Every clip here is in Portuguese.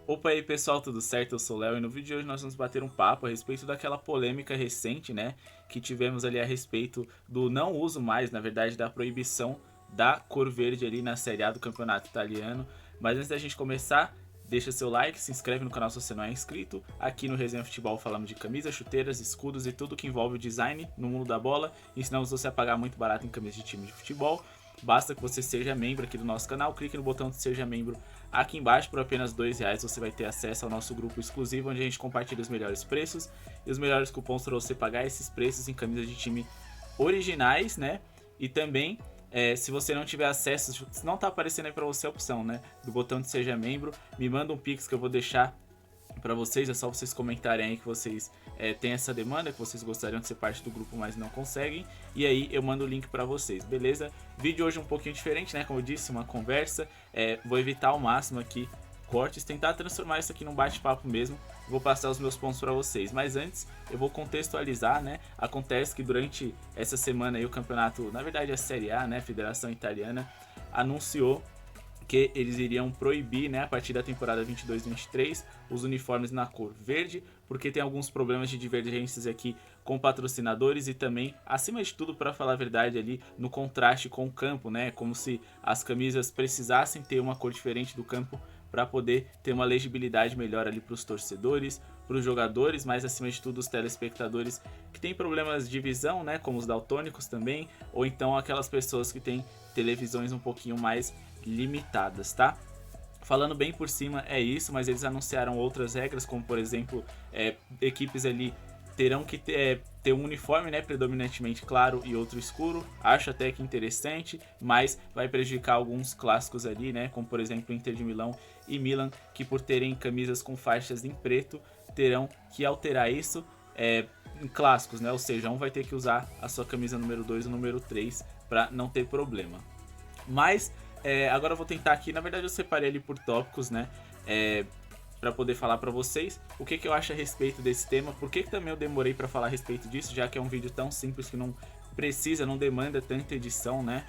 Opa aí pessoal, tudo certo? Eu sou o Léo e no vídeo de hoje nós vamos bater um papo a respeito daquela polêmica recente, né, que tivemos ali a respeito do não uso mais, na verdade, da proibição da cor verde ali na Série A do Campeonato Italiano. Mas antes da gente começar, deixa seu like, se inscreve no canal se você não é inscrito. Aqui no Resenha Futebol falamos de camisas, chuteiras, escudos e tudo que envolve o design no mundo da bola. Ensinamos você a pagar muito barato em camisas de time de futebol. Basta que você seja membro aqui do nosso canal, clique no botão de seja membro aqui embaixo. Por apenas R$ 2 você vai ter acesso ao nosso grupo exclusivo, onde a gente compartilha os melhores preços e os melhores cupons para você pagar esses preços em camisas de time originais, né? E também, se você não tiver acesso, se não tá aparecendo aí para você a opção, né, do botão de seja membro, me manda um pix que eu vou deixar para vocês. É só vocês comentarem aí que vocês têm essa demanda, que vocês gostariam de ser parte do grupo, mas não conseguem, e aí eu mando o link para vocês, beleza? Vídeo hoje um pouquinho diferente, né? Como eu disse, uma conversa. Vou evitar ao máximo aqui cortes, tentar transformar isso aqui num bate-papo mesmo. Vou passar os meus pontos para vocês, mas antes eu vou contextualizar, né? Acontece que durante essa semana aí o campeonato, na verdade a Série A, né, Federação Italiana, anunciou que eles iriam proibir, né, a partir da temporada 22-23, os uniformes na cor verde, porque tem alguns problemas de divergências aqui com patrocinadores e também, acima de tudo, para falar a verdade, ali no contraste com o campo, né, como se as camisas precisassem ter uma cor diferente do campo para poder ter uma legibilidade melhor ali para os torcedores, para os jogadores, mas acima de tudo os telespectadores que têm problemas de visão, né, como os daltônicos também, ou então aquelas pessoas que têm televisões um pouquinho mais limitadas, tá? Falando bem por cima é isso, mas eles anunciaram outras regras, como por exemplo, equipes ali terão que ter um uniforme, né, predominantemente claro e outro escuro. Acho até que interessante, mas vai prejudicar alguns clássicos ali, né, como por exemplo Inter de Milão e Milan, que por terem camisas com faixas em preto, terão que alterar isso em clássicos, né, ou seja, um vai ter que usar a sua camisa número 2 ou número 3 para não ter problema. Mas agora eu vou tentar aqui, na verdade eu separei ali por tópicos, né, para poder falar para vocês o que eu acho a respeito desse tema, por que também eu demorei para falar a respeito disso, já que é um vídeo tão simples que não precisa, não demanda tanta edição, né.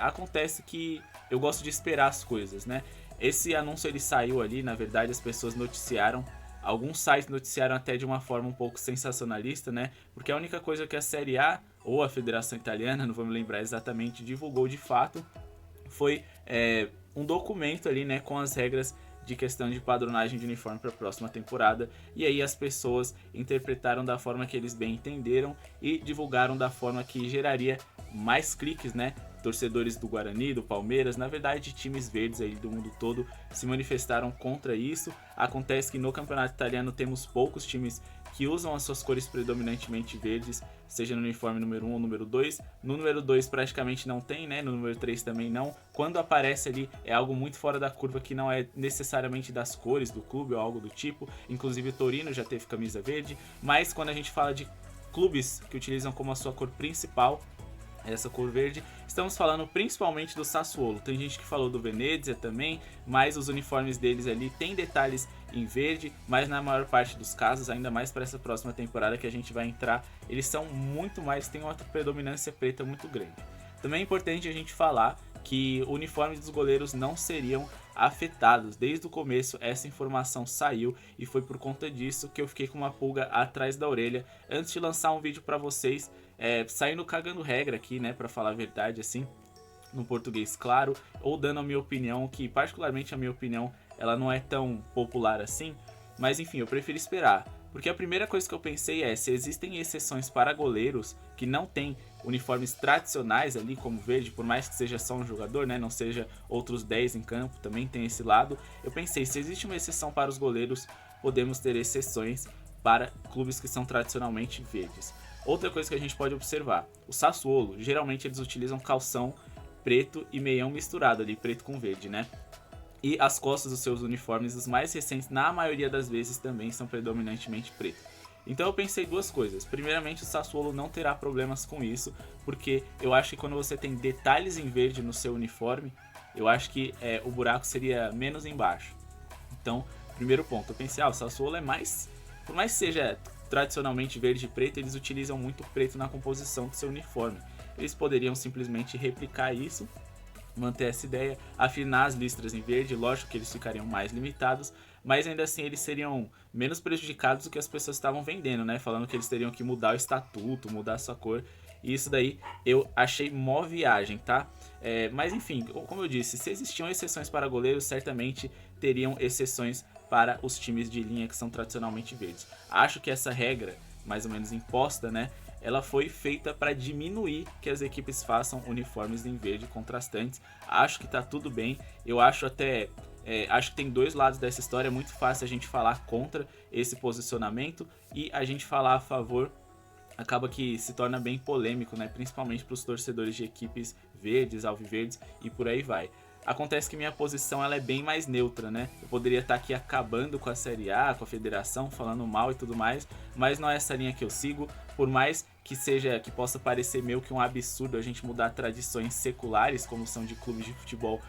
Acontece que eu gosto de esperar as coisas, né. Esse anúncio ele saiu ali, na verdade as pessoas noticiaram, alguns sites noticiaram até de uma forma um pouco sensacionalista, né, porque a única coisa que a Série A ou a Federação Italiana, não vou me lembrar exatamente, divulgou de fato foi um documento ali, né, com as regras de questão de padronagem de uniforme para a próxima temporada, e aí as pessoas interpretaram da forma que eles bem entenderam e divulgaram da forma que geraria mais cliques, né? Torcedores do Guarani, do Palmeiras, na verdade times verdes aí do mundo todo se manifestaram contra isso. Acontece que no campeonato italiano temos poucos times que usam as suas cores predominantemente verdes, seja no uniforme número 1 ou número 2. No número 2 praticamente não tem, né? No número 3 também não. Quando aparece ali é algo muito fora da curva, que não é necessariamente das cores do clube ou algo do tipo. Inclusive o Torino já teve camisa verde, mas quando a gente fala de clubes que utilizam como a sua cor principal essa cor verde, estamos falando principalmente do Sassuolo. Tem gente que falou do Venezia também, mas os uniformes deles ali tem detalhes em verde, mas na maior parte dos casos, ainda mais para essa próxima temporada que a gente vai entrar, eles são muito mais, tem uma predominância preta muito grande. Também é importante a gente falar que o uniforme dos goleiros não seriam afetados. Desde o começo essa informação saiu e foi por conta disso que eu fiquei com uma pulga atrás da orelha antes de lançar um vídeo para vocês, saindo cagando regra aqui, né, para falar a verdade assim, no português claro, ou dando a minha opinião, que particularmente a minha opinião ela não é tão popular assim, mas enfim, eu prefiro esperar. Porque a primeira coisa que eu pensei se existem exceções para goleiros que não têm uniformes tradicionais ali, como verde, por mais que seja só um jogador, né, não seja outros 10 em campo, também tem esse lado. Eu pensei, se existe uma exceção para os goleiros, podemos ter exceções para clubes que são tradicionalmente verdes. Outra coisa que a gente pode observar, o Sassuolo, geralmente eles utilizam calção preto e meião misturado ali, preto com verde, né? E as costas dos seus uniformes, os mais recentes, na maioria das vezes também são predominantemente preto. Então eu pensei duas coisas. Primeiramente, o Sassuolo não terá problemas com isso, porque eu acho que quando você tem detalhes em verde no seu uniforme, eu acho que o buraco seria menos embaixo. Então, primeiro ponto, eu pensei, o Sassuolo é mais, por mais que seja tradicionalmente verde e preto, eles utilizam muito preto na composição do seu uniforme. Eles poderiam simplesmente replicar isso, manter essa ideia, afinar as listras em verde, lógico que eles ficariam mais limitados, mas ainda assim eles seriam menos prejudicados do que as pessoas estavam vendendo, né? Falando que eles teriam que mudar o estatuto, mudar a sua cor. E isso daí eu achei mó viagem, tá? Mas enfim, como eu disse, se existiam exceções para goleiros, certamente teriam exceções para os times de linha que são tradicionalmente verdes. Acho que essa regra, mais ou menos imposta, né? Ela foi feita para diminuir que as equipes façam uniformes em verde contrastantes. Acho que tá tudo bem. Eu acho até acho que tem dois lados dessa história. É muito fácil a gente falar contra esse posicionamento e a gente falar a favor. Acaba que se torna bem polêmico, né? Principalmente para os torcedores de equipes verdes, alviverdes e por aí vai. Acontece que minha posição ela é bem mais neutra, né? Eu poderia estar aqui acabando com a Série A, com a federação, falando mal e tudo mais, mas não é essa linha que eu sigo. Por mais que possa parecer meio que um absurdo a gente mudar tradições seculares, como são de clubes de futebol,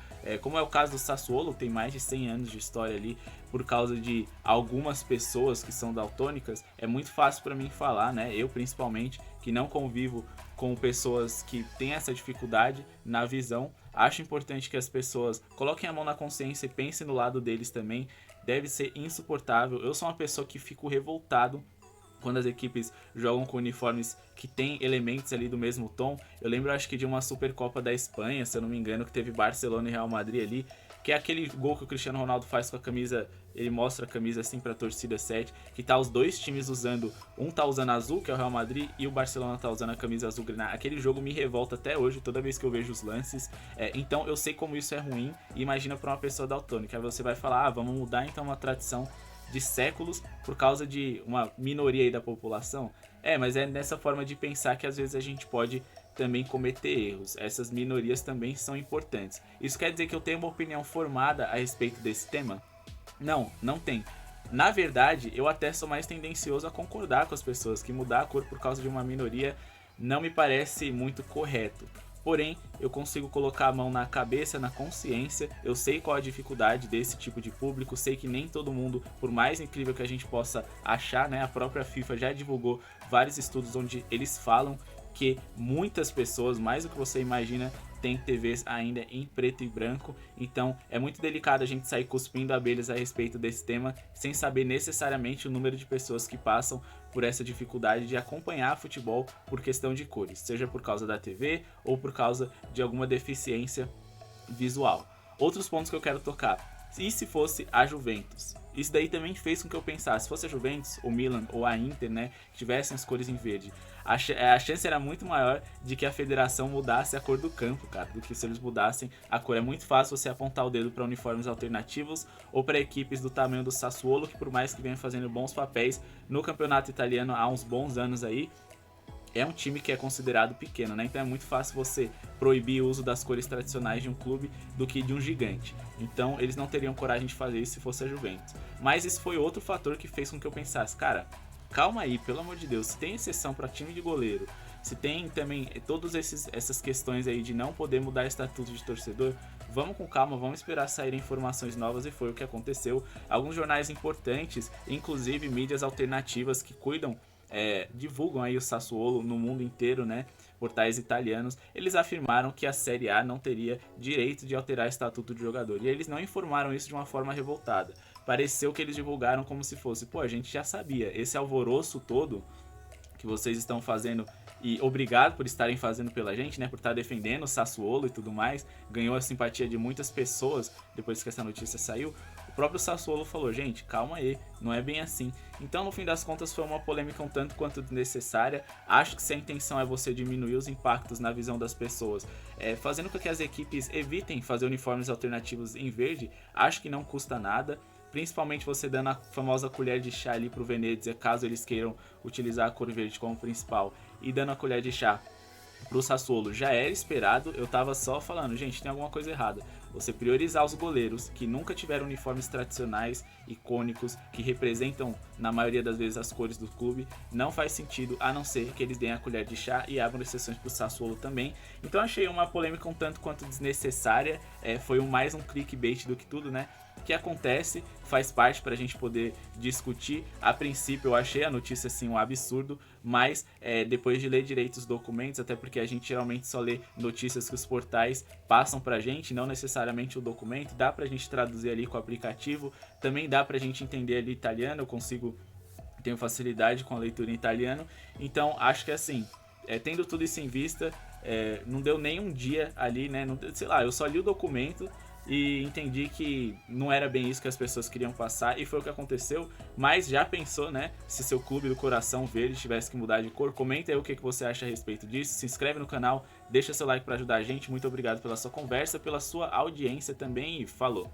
como é o caso do Sassuolo, tem mais de 100 anos de história ali, por causa de algumas pessoas que são daltônicas, é muito fácil para mim falar, né? Eu principalmente, que não convivo com pessoas que têm essa dificuldade na visão. Acho importante que as pessoas coloquem a mão na consciência e pensem no lado deles também. Deve ser insuportável. Eu sou uma pessoa que fico revoltado quando as equipes jogam com uniformes que tem elementos ali do mesmo tom. Eu lembro, acho que de uma Supercopa da Espanha, se eu não me engano, que teve Barcelona e Real Madrid ali, que é aquele gol que o Cristiano Ronaldo faz com a camisa, ele mostra a camisa assim pra torcida 7, que tá os dois times usando, um tá usando azul, que é o Real Madrid, e o Barcelona tá usando a camisa azul grená. Aquele jogo me revolta até hoje, toda vez que eu vejo os lances. Então eu sei como isso é ruim, e imagina pra uma pessoa daltônica. Aí você vai falar, vamos mudar então uma tradição de séculos por causa de uma minoria aí da população. Mas é nessa forma de pensar que às vezes a gente pode também cometer erros. Essas minorias também são importantes. Isso quer dizer que eu tenho uma opinião formada a respeito desse tema? Não, não tem. Na verdade, eu até sou mais tendencioso a concordar com as pessoas que mudar a cor por causa de uma minoria não me parece muito correto. Porém, eu consigo colocar a mão na cabeça, na consciência, eu sei qual a dificuldade desse tipo de público, sei que nem todo mundo, por mais incrível que a gente possa achar, né, a própria FIFA já divulgou vários estudos onde eles falam que muitas pessoas, mais do que você imagina, tem TVs ainda em preto e branco, então é muito delicado a gente sair cuspindo abelhas a respeito desse tema, sem saber necessariamente o número de pessoas que passam por essa dificuldade de acompanhar futebol por questão de cores, seja por causa da TV ou por causa de alguma deficiência visual. Outros pontos que eu quero tocar. E se fosse a Juventus? Isso daí também fez com que eu pensasse, se fosse a Juventus, o Milan ou a Inter, né, que tivessem as cores em verde, a chance era muito maior de que a federação mudasse a cor do campo, cara, do que se eles mudassem a cor. É muito fácil você apontar o dedo para uniformes alternativos ou para equipes do tamanho do Sassuolo, que por mais que venha fazendo bons papéis no campeonato italiano há uns bons anos aí, é um time que é considerado pequeno, né? Então é muito fácil você proibir o uso das cores tradicionais de um clube do que de um gigante. Então eles não teriam coragem de fazer isso se fosse a Juventus. Mas isso foi outro fator que fez com que eu pensasse, cara, calma aí, pelo amor de Deus, se tem exceção para time de goleiro, se tem também todas essas questões aí de não poder mudar estatuto de torcedor, vamos com calma, vamos esperar saírem informações novas, e foi o que aconteceu. Alguns jornais importantes, inclusive mídias alternativas que cuidam, divulgam aí o Sassuolo no mundo inteiro, né? Portais italianos, eles afirmaram que a Série A não teria direito de alterar o estatuto de jogador. E eles não informaram isso de uma forma revoltada. Pareceu que eles divulgaram como se fosse, a gente já sabia, esse alvoroço todo que vocês estão fazendo, e obrigado por estarem fazendo pela gente, né, por estar defendendo o Sassuolo e tudo mais, ganhou a simpatia de muitas pessoas depois que essa notícia saiu. O próprio Sassuolo falou, gente, calma aí, não é bem assim. Então, no fim das contas, foi uma polêmica um tanto quanto desnecessária. Acho que se a intenção é você diminuir os impactos na visão das pessoas, fazendo com que as equipes evitem fazer uniformes alternativos em verde, acho que não custa nada. Principalmente você dando a famosa colher de chá ali pro Venezia, caso eles queiram utilizar a cor verde como principal, e dando a colher de chá pro Sassuolo, já era esperado. Eu tava só falando, gente, tem alguma coisa errada. Você priorizar os goleiros que nunca tiveram uniformes tradicionais, icônicos, que representam na maioria das vezes as cores do clube, não faz sentido, a não ser que eles deem a colher de chá e abram exceções pro Sassuolo também. Então achei uma polêmica um tanto quanto desnecessária, foi mais um clickbait do que tudo, né? que acontece, faz parte para a gente poder discutir. A princípio eu achei a notícia assim um absurdo, mas depois de ler direito os documentos, até porque a gente geralmente só lê notícias que os portais passam pra gente, não necessariamente o documento, dá pra gente traduzir ali com o aplicativo, também dá pra gente entender ali italiano, eu tenho facilidade com a leitura em italiano, então acho que assim, tendo tudo isso em vista, não deu nem um dia ali, né, não, sei lá, eu só li o documento e entendi que não era bem isso que as pessoas queriam passar e foi o que aconteceu. Mas já pensou, né, se seu clube do coração verde tivesse que mudar de cor? Comenta aí o que você acha a respeito disso, se inscreve no canal, deixa seu like para ajudar a gente. Muito obrigado pela sua conversa, pela sua audiência também e falou!